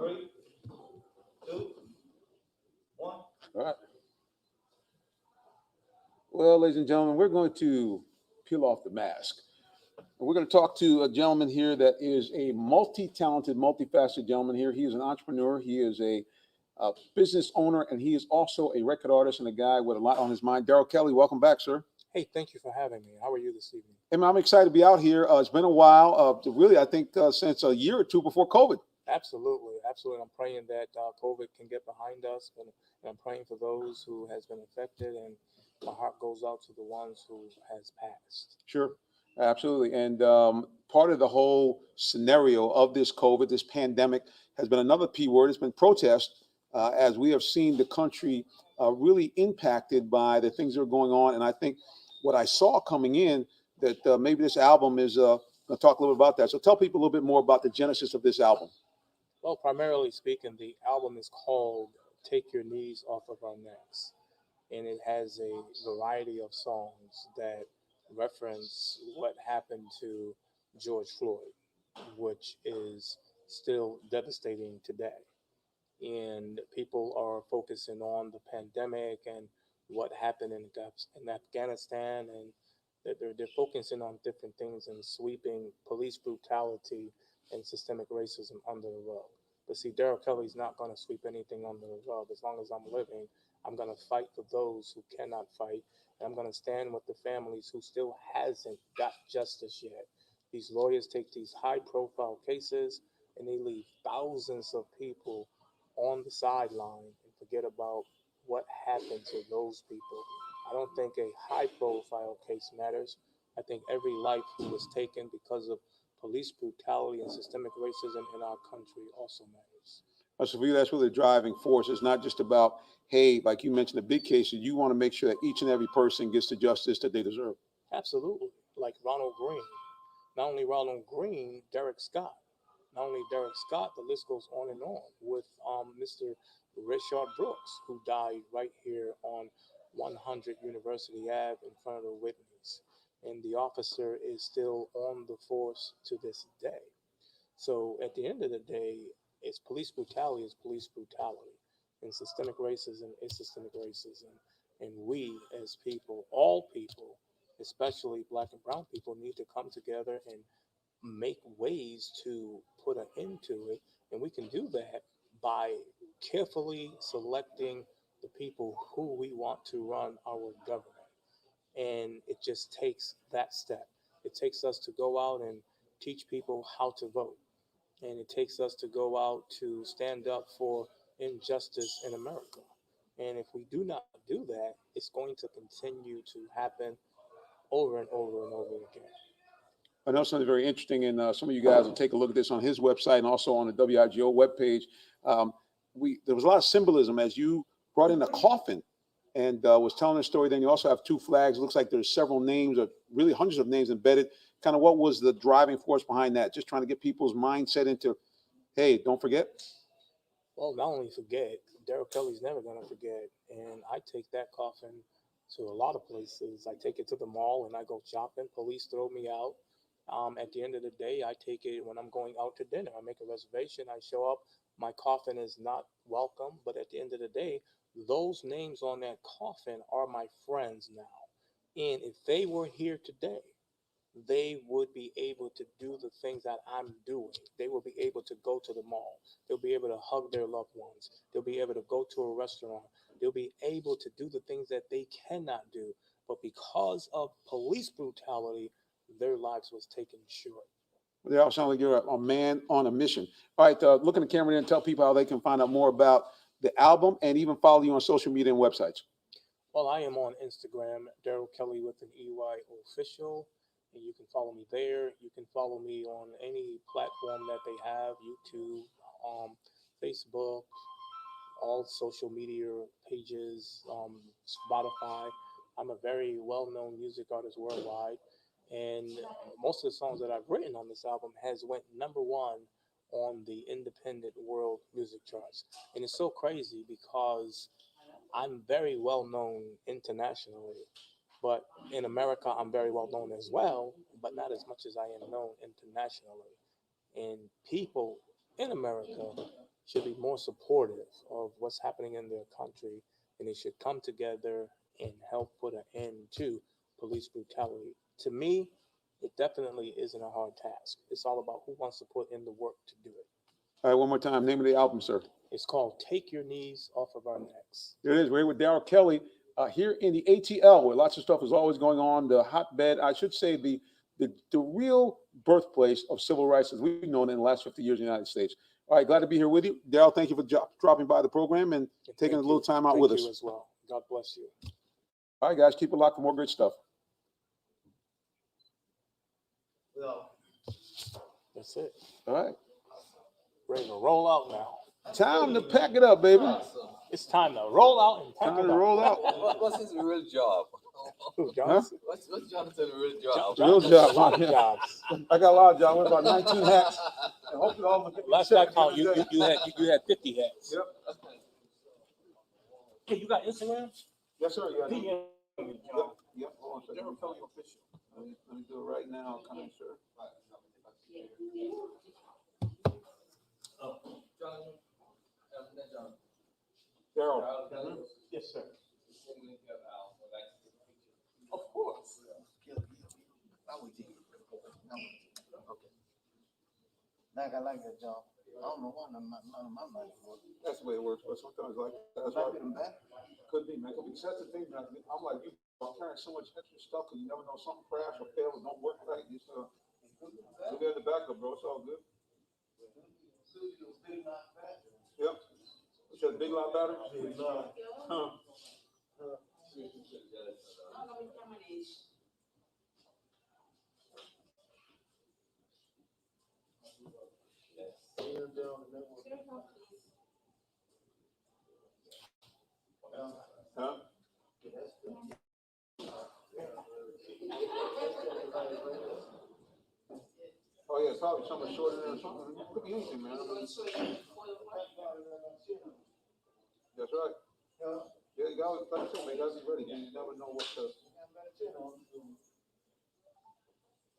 Three, two, one. All right. Well, ladies and gentlemen, we're going to peel off the mask. And we're going to talk to a gentleman here that is a multi-talented, multifaceted gentleman here. He is an entrepreneur. He is a business owner, and he is also a record artist and a guy with a lot on his mind. Darrel Kelly, welcome back, sir. Hey, thank you for having me. How are you this evening? Hey, man, I'm excited to be out here. It's been a while, really, I think since a year or two before COVID. Absolutely, absolutely. I'm praying that COVID can get behind us, and I'm praying for those who has been affected, and my heart goes out to the ones who has passed. Sure, absolutely. And part of the whole scenario of this COVID, this pandemic, has been another P word. It's been protest, as we have seen the country really impacted by the things that are going on. And I think what I saw coming in, that maybe this album is going to talk a little bit about that. So tell people a little bit more about the genesis of this album. Well, primarily speaking, the album is called "Take Your Knees Off of Our Necks," and it has a variety of songs that reference what happened to George Floyd, which is still devastating today. And people are focusing on the pandemic and what happened in Afghanistan, and that they're focusing on different things and sweeping police brutality and systemic racism under the rug. But see, Darrell Kelly's not going to sweep anything under the rug. As long as I'm living, I'm going to fight for those who cannot fight, and I'm going to stand with the families who still hasn't got justice yet. These lawyers take these high-profile cases and they leave thousands of people on the sideline and forget about what happened to those people. I don't think a high profile case matters. I think every life who was taken because of police brutality and systemic racism in our country also matters. So for you, that's really the driving force. It's not just about, hey, like you mentioned, the big cases. You want to make sure that each and every person gets the justice that they deserve. Absolutely. Like Ronald Green. Not only Ronald Green, Derek Scott. Not only Derek Scott, the list goes on and on with Mr. Richard Brooks, who died right here on 100 University Ave in front of the Whitneys. And the officer is still on the force to this day. So at the end of the day, it's police brutality is police brutality. And systemic racism is systemic racism. And we as people, all people, especially black and brown people, need to come together and make ways to put an end to it. And we can do that by carefully selecting the people who we want to run our government. And it just takes that step. It takes us to go out and teach people how to vote. And it takes us to go out to stand up for injustice in America. And if we do not do that, it's going to continue to happen over and over and over again. I know something very interesting, and some of you guys will take a look at this on his website and also on the WIGO webpage. Um, there was a lot of symbolism as you brought in a coffin and was telling a story. Then you also have two flags. It looks like there's several names, or really hundreds of names embedded. Kind of what was the driving force behind that? Just trying to get people's mindset into, hey, don't forget. Well, not only forget, Daryl Kelly's never going to forget. And I take that coffin to a lot of places. I take it to the mall and I go shopping. Police throw me out. At the end of the day, I take it when I'm going out to dinner. I make a reservation. I show up. My coffin is not welcome. But at the end of the day, those names on that coffin are my friends now. And if they were here today, they would be able to do the things that I'm doing. They will be able to go to the mall. They'll be able to hug their loved ones. They'll be able to go to a restaurant. They'll be able to do the things that they cannot do. But because of police brutality, their lives was taken short. They all sound like you're a man on a mission. All right, look in the camera and tell people how they can find out more about the album and even follow you on social media and websites. Well, I am on Instagram, Daryl Kelly with an EY official, and you can follow me there. You can follow me on any platform that they have, YouTube, Facebook, all social media pages, Spotify. I'm a very well-known music artist worldwide, and most of the songs that I've written on this album has went number one on the independent world music charts. And it's so crazy because I'm very well known internationally, but in America, I'm very well known as well, but not as much as I am known internationally. And people in America should be more supportive of what's happening in their country, and they should come together and help put an end to police brutality. To me, it definitely isn't a hard task. It's all about who wants to put in the work to do it. All right, one more time. Name of the album, sir. It's called Take Your Knees Off of Our Necks. There it is. We're here with Darrell Kelly here in the ATL, where lots of stuff is always going on. The hotbed, I should say, the real birthplace of civil rights as we've known in the last 50 years in the United States. All right, glad to be here with you. Darrell, thank you for dropping by the program and taking a little time out with us. Thank you as well. God bless you. All right, guys, keep it locked for more great stuff. Well, That's it. All right. Ready to roll out now. Time to pack it up, baby. It's time to roll out and pack Time it to up. roll out. What's his real job? Who, Johnson? What's Jonathan's real job? Real job. A lot of Yeah. jobs. I got a lot of jobs. I went about 19 hats. And hopefully all of them get me Last I checked count, every you day. had 50 hats. Yep. Hey, you got Instagram? Yes, sir. Yeah. Yeah. Yep. Hold on a second. Let me do it right now, kind sir. Darrell. Yes, sir. Of course. like I like that job. I don't know why none of my money works. That's the way it works, but sometimes like that's Might why be them back. could be, man. Because that's the thing, man. I'm like you. I'm carrying so much extra stuff because you never know something crash or fail or don't work right. Just look at the backup, bro. It's all good. Yep. It's a big lot battery. Huh. Huh? Oh yeah, it's probably something short in there or something. It could be anything, man. That's right. Yeah, you gotta, like I said, man, you gotta be ready. You never know what to.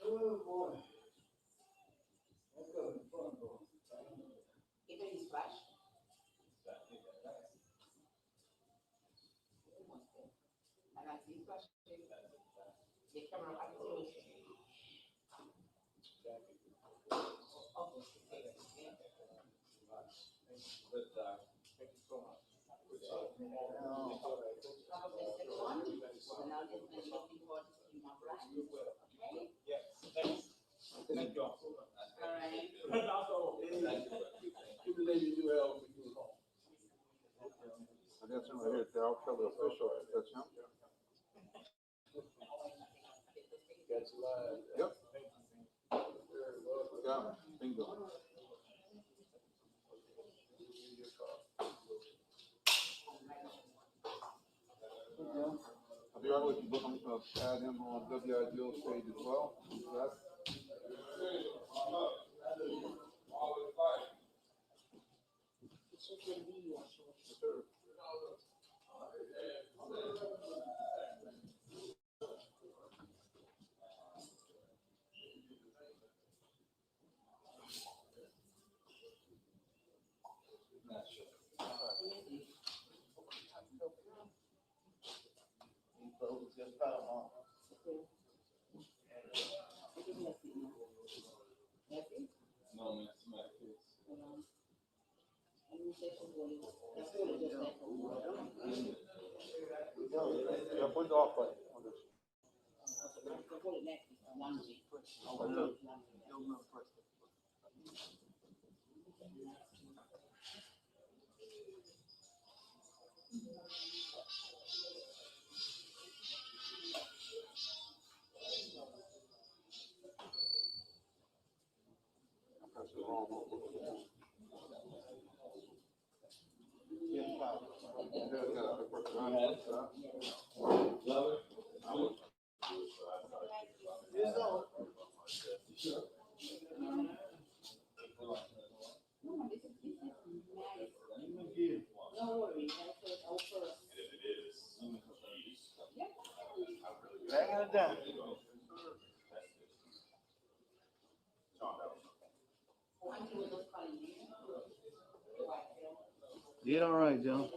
Oh, boy. I got some right here, Darrell Kelly official. That's him. Yep. Yeah, bingo. I'll be right with you, but I'm going to add him on WIGO stage as well. Yeah, put the off button on this. That's the wrong one. Bang it down. Did all right, Joe.